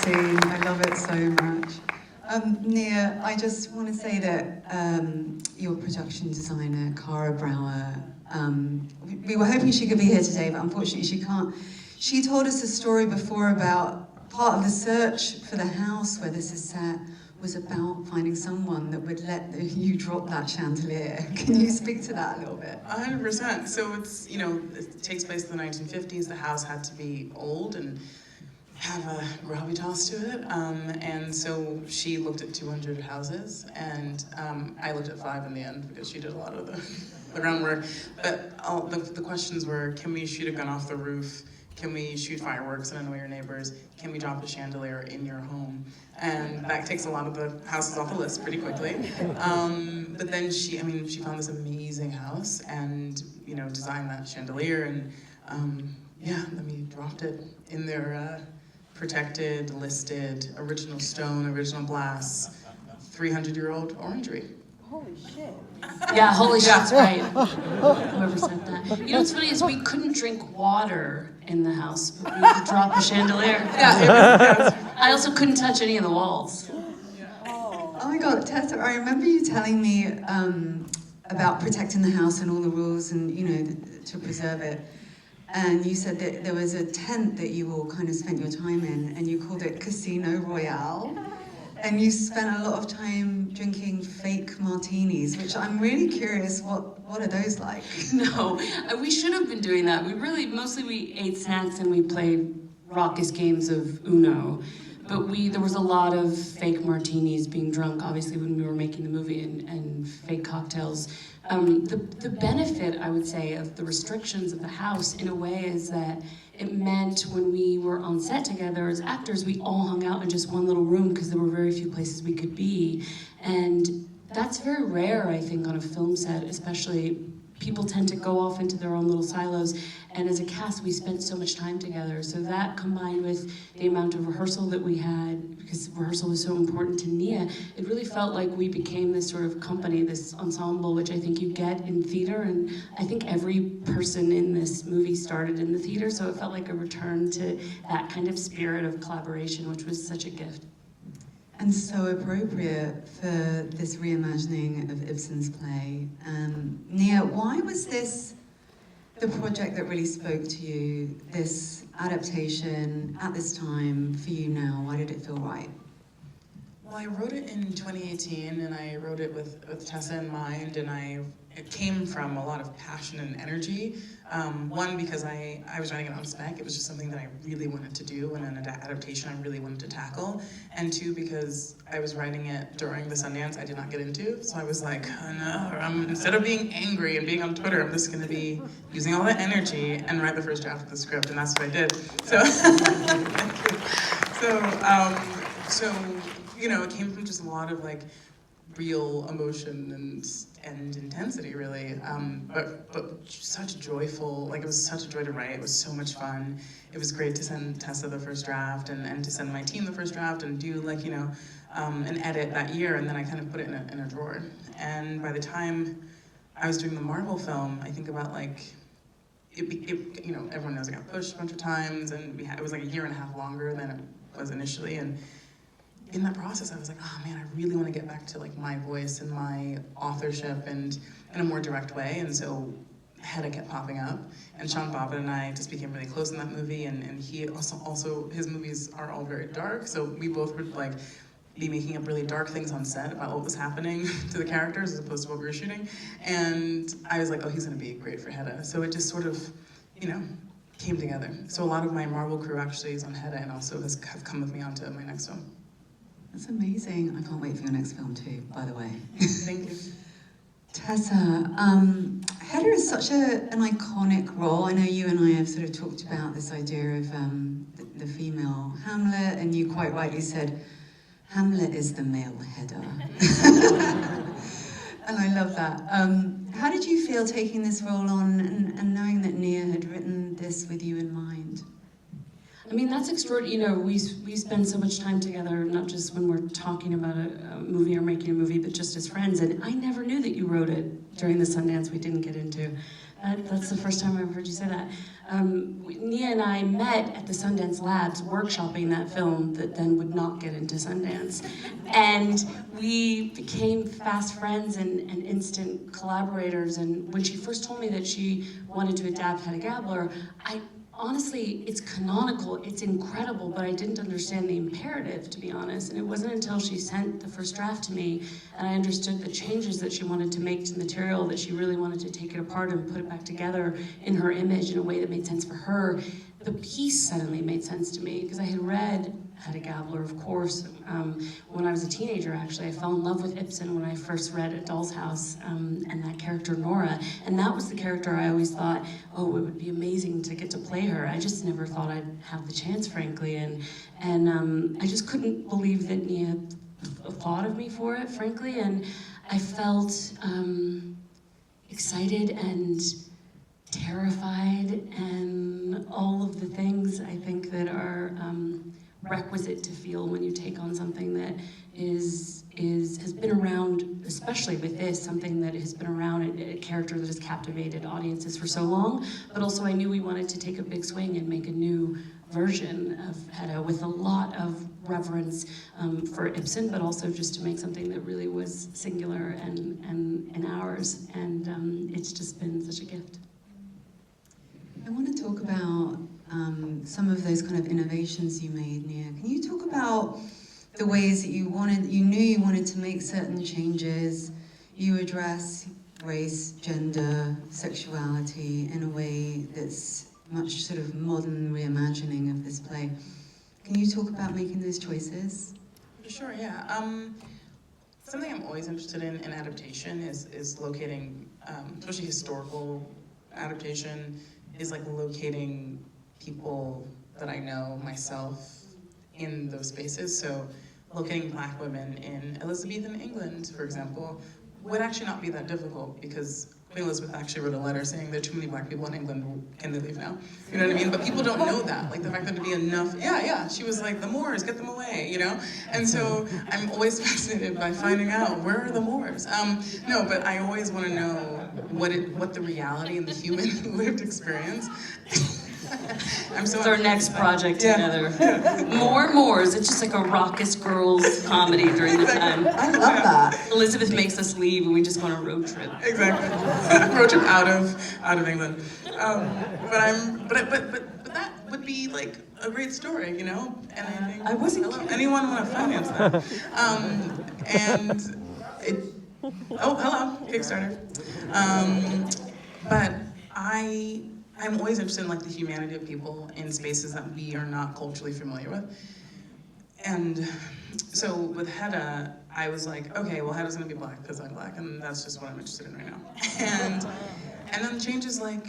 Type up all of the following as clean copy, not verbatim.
scene. I love it so much. Nia, I just want to say that your production designer, Cara Brower, we were hoping she could be here today, but unfortunately she can't. She told us a story before about part of the search for the house where this is set was about finding someone that would let you drop that chandelier. Can you speak to that a little bit? 100%. So it's, it takes place in the 1950s. The house had to be old and have a gravitas to it. And so she looked at 200 houses, and I looked at 5 in the end because she did a lot of the groundwork. But the questions were, can we shoot a gun off the roof? Can we shoot fireworks and annoy your neighbors? Can we drop a chandelier in your home? And that takes a lot of the houses off the list pretty quickly. But then she found this amazing house and, designed that chandelier, and then we dropped it in their protected, listed, original stone, original glass, 300-year-old orangery. Holy shit. Yeah, holy shit's right. Whoever said that. What's funny is we couldn't drink water in the house, but we could drop a chandelier. I also couldn't touch any of the walls. Oh my God, Tessa, I remember you telling me about protecting the house and all the rules and, to preserve it. And you said that there was a tent that you all kind of spent your time in, and you called it Casino Royale. And you spent a lot of time drinking fake martinis, which I'm really curious, what are those like? No, we should have been doing that. Mostly we ate snacks and we played raucous games of Uno. But there was a lot of fake martinis being drunk, obviously, when we were making the movie, and fake cocktails. The benefit, I would say, of the restrictions of the house, in a way, is that it meant when we were on set together as actors, we all hung out in just one little room because there were very few places we could be. And that's very rare, I think, on a film set, especially. People tend to go off into their own little silos, and as a cast we spent so much time together. So that, combined with the amount of rehearsal that we had, because rehearsal was so important to Nia, it really felt like we became this sort of company, this ensemble, which I think you get in theater, and I think every person in this movie started in the theater, so it felt like a return to that kind of spirit of collaboration, which was such a gift. And so appropriate for this reimagining of Ibsen's play. Nia, why was this the project that really spoke to you, this adaptation at this time for you now? Why did it feel right? Well, I wrote it in 2018, and I wrote it with Tessa in mind, and it came from a lot of passion and energy. One, because I was writing it on spec. It was just something that I really wanted to do, and an adaptation I really wanted to tackle. And two, because I was writing it during the Sundance I did not get into. So I was like, oh no, instead of being angry and being on Twitter, I'm just gonna be using all that energy and write the first draft of the script, and that's what I did. So, so it came from just a lot of real emotion and intensity, really, but such joyful, it was such a joy to write. It was so much fun. It was great to send Tessa the first draft and to send my team the first draft and do an edit that year, and then I kind of put it in a drawer. And by the time I was doing the Marvel film, I think about everyone knows it got pushed a bunch of times, and it was like a year and a half longer than it was initially, and in that process, I was like, oh man, I really want to get back to my voice and my authorship, and in a more direct way. And so HEDDA kept popping up, and Sean Bobbitt and I just became really close in that movie, and he also his movies are all very dark, so we both would be making up really dark things on set about what was happening to the characters as opposed to what we were shooting. And I was like, oh, he's gonna be great for HEDDA. So it just sort of, came together. So a lot of my Marvel crew actually is on HEDDA, and also have come with me onto my next film. That's amazing. I can't wait for your next film too, by the way. Thank you. Tessa, HEDDA is such an iconic role. I know you and I have sort of talked about this idea of the female Hamlet, and you quite rightly said, Hamlet is the male HEDDA. And I love that. How did you feel taking this role on and knowing that Nia had written this with you in mind? I mean, that's extraordinary. We spend so much time together, not just when we're talking about a movie or making a movie, but just as friends. And I never knew that you wrote it during the Sundance we didn't get into. That's the first time I've heard you say that. Nia and I met at the Sundance Labs workshopping that film that then would not get into Sundance. And we became fast friends and instant collaborators. And when she first told me that she wanted to adapt Hedda Gabler, honestly, it's canonical, it's incredible, but I didn't understand the imperative, to be honest. And it wasn't until she sent the first draft to me and I understood the changes that she wanted to make to the material, that she really wanted to take it apart and put it back together in her image in a way that made sense for her. The piece suddenly made sense to me, because I had read Hedda Gabler, of course, when I was a teenager, actually. I fell in love with Ibsen when I first read A Doll's House, and that character, Nora. And that was the character I always thought, oh, it would be amazing to get to play her. I just never thought I'd have the chance, frankly. And I just couldn't believe that Nia thought of me for it, frankly. And I felt excited and terrified and all of the things I think that are requisite to feel when you take on something that has been around, especially with this, something that has been around, a character that has captivated audiences for so long. But also I knew we wanted to take a big swing and make a new version of Hedda with a lot of reverence for Ibsen, but also just to make something that really was singular and ours. And it's just been such a gift. I want to talk about some of those kind of innovations you made, Nia. Can you talk about the ways that you knew you wanted to make certain changes? You address race, gender, sexuality in a way that's much sort of modern reimagining of this play. Can you talk about making those choices? Sure, yeah. Something I'm always interested in adaptation is locating, especially historical adaptation, is like locating people that I know myself in those spaces. So locating Black women in Elizabethan England, for example, would actually not be that difficult, because Queen Elizabeth actually wrote a letter saying there are too many Black people in England, can they leave now? You know what I mean? But people don't know that. Like the fact that there'd be enough, yeah, she was like, the Moors, get them away, you know? And so I'm always fascinated by finding out, where are the Moors? No, but I always want to know what the reality and the human lived experience. It's our next project together. More Moors. It's just like a raucous girls comedy during the time. I love that. Elizabeth makes us leave and we just go on a road trip. Exactly. Road trip out of England. But that would be like a great story, you know? And I think I wasn't kidding. Anyone want to finance that? Hello, Kickstarter. But I'm always interested in like the humanity of people in spaces that we are not culturally familiar with. And so with Hedda, I was like, okay, well, Hedda's gonna be Black because I'm Black, and that's just what I'm interested in right now. And then changes like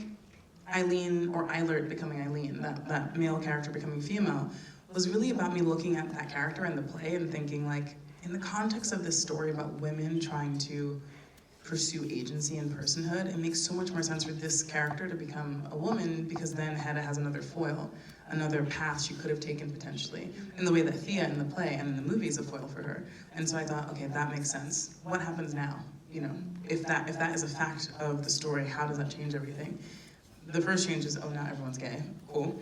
Eileen or Eilert becoming Eileen, that male character becoming female, was really about me looking at that character in the play and thinking like, in the context of this story about women trying to pursue agency and personhood, it makes so much more sense for this character to become a woman, because then Hedda has another foil, another path she could have taken potentially, in the way that Thea in the play and in the movie is a foil for her. And so I thought, okay, that makes sense. What happens now? You know, if that is a fact of the story, how does that change everything? The first change is, oh, now everyone's gay. Cool.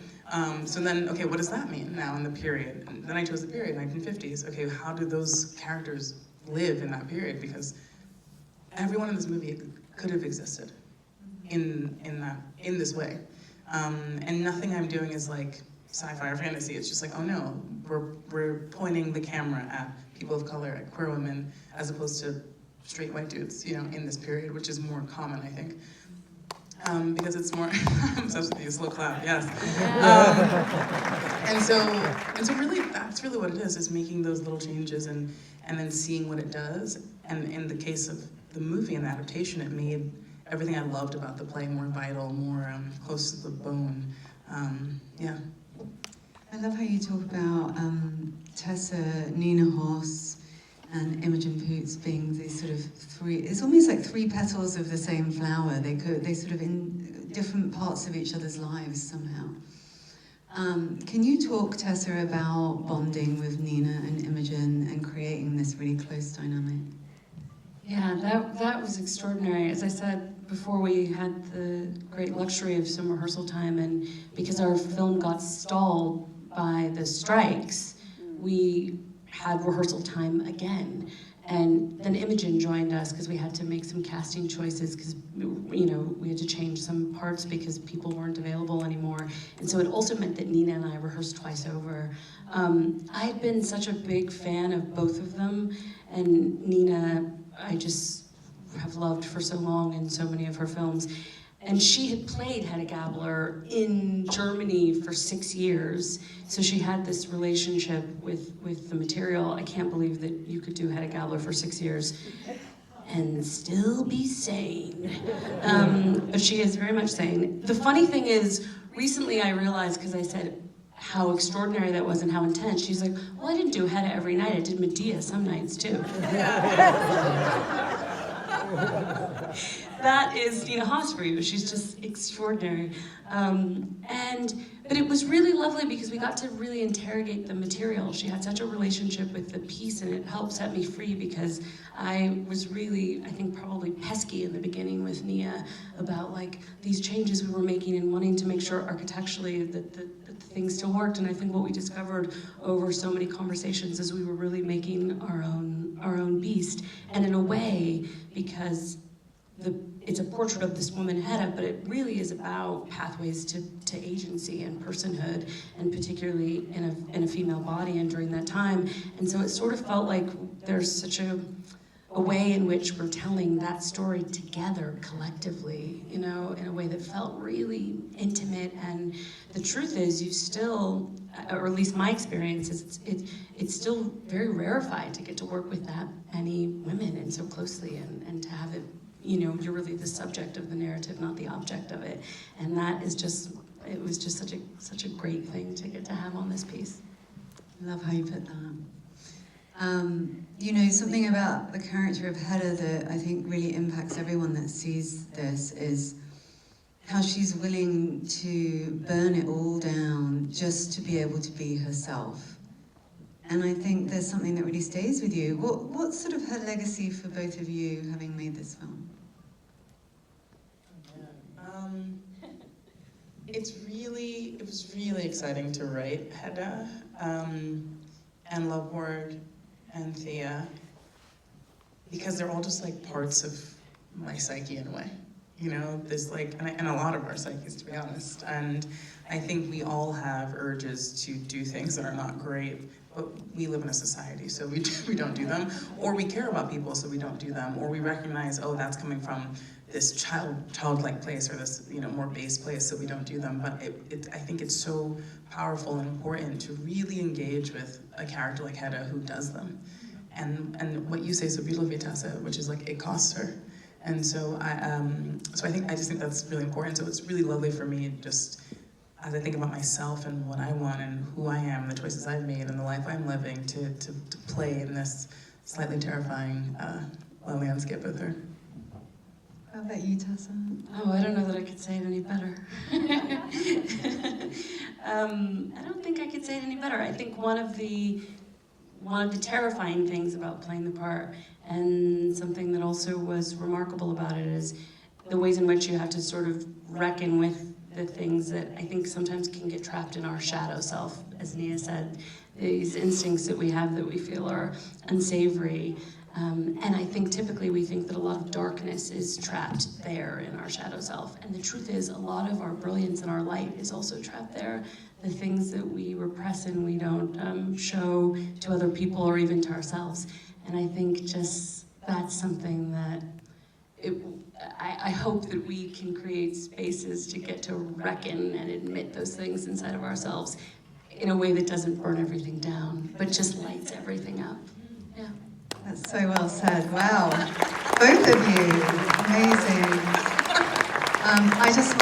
So then, okay, what does that mean now in the period? And then I chose the period, 1950s. Okay, how do those characters live in that period? Because everyone in this movie could have existed in this way. And nothing I'm doing is like sci-fi or fantasy. It's just like, oh no, we're pointing the camera at people of color, at queer women, as opposed to straight white dudes, you know, in this period, which is more common, I think. Because it's more, I'm obsessed with you, slow clap, yes. And so really, that's really what it is making those little changes and then seeing what it does. And in the case of the movie and the adaptation, it made everything I loved about the play more vital, more close to the bone. Yeah. I love how you talk about Tessa, Nina Hoss, and Imogen Poots being these sort of three, it's almost like three petals of the same flower. They sort of in different parts of each other's lives somehow. Can you talk, Tessa, about bonding with Nina and Imogen and creating this really close dynamic? Yeah, that was extraordinary. As I said before, we had the great luxury of some rehearsal time, and because our film got stalled by the strikes, we had rehearsal time again. And then Imogen joined us because we had to make some casting choices because, you know, we had to change some parts because people weren't available anymore. And so it also meant that Nina and I rehearsed twice over. I had been such a big fan of both of them, and Nina, I just have loved for so long in so many of her films. And she had played Hedda Gabler in Germany for 6 years, so she had this relationship with the material. I can't believe that you could do Hedda Gabler for 6 years and still be sane. But she is very much sane. The funny thing is, recently I realized, because I said how extraordinary that was and how intense, she's like, well, I didn't do Hedda every night, I did Medea some nights too. That is Nina Haas for you. She's just extraordinary. But it was really lovely because we got to really interrogate the material. She had such a relationship with the piece, and it helped set me free because I was really, I think, probably pesky in the beginning with Nia about like these changes we were making and wanting to make sure architecturally that the things still worked. And I think what we discovered over so many conversations is we were really making our own beast. And in a way, because it's a portrait of this woman, Hedda, but it really is about pathways to agency and personhood, and particularly in a female body and during that time. And so it sort of felt like there's such a way in which we're telling that story together collectively, you know, in a way that felt really intimate. And the truth is, you still, or at least my experience is, it's still very rarefied to get to work with that many women and so closely, and to have it, you know, you're really the subject of the narrative, not the object of it. And that is just, it was just such a great thing to get to have on this piece. I love how you put that. You know, something about the character of Hedda that I think really impacts everyone that sees this is how she's willing to burn it all down just to be able to be herself. And I think there's something that really stays with you. What's sort of her legacy for both of you having made this film? It was really exciting to write Hedda, and Loveborg and Thea, because they're all just like parts of my psyche in a way. You know, there's like, and a lot of our psyches, to be honest. And I think we all have urges to do things that are not great, but we live in a society, so we don't do them. Or we care about people, so we don't do them. Or we recognize, oh, that's coming from this childlike place, or this, you know, more base place, so we don't do them. But I think it's so powerful and important to really engage with a character like Hedda who does them. And what you say so beautifully, Tessa, which is like, it costs her. And so I just think that's really important. So it's really lovely for me, just as I think about myself and what I want and who I am, the choices I've made and the life I'm living, to play in this slightly terrifying landscape with her. How about you, Tessa? Oh, I don't know that I could say it any better. I don't think I could say it any better. I think one of the terrifying things about playing the part, and something that also was remarkable about it, is the ways in which you have to sort of reckon with the things that I think sometimes can get trapped in our shadow self, as Nia said, these instincts that we have that we feel are unsavory. And I think typically we think that a lot of darkness is trapped there in our shadow self. And the truth is, a lot of our brilliance and our light is also trapped there. The things that we repress and we don't show to other people or even to ourselves. And I think just that's something that I hope that we can create spaces to get to reckon and admit those things inside of ourselves in a way that doesn't burn everything down, but just lights everything up. Yeah. That's so well said. Wow. Both of you. Amazing. I just want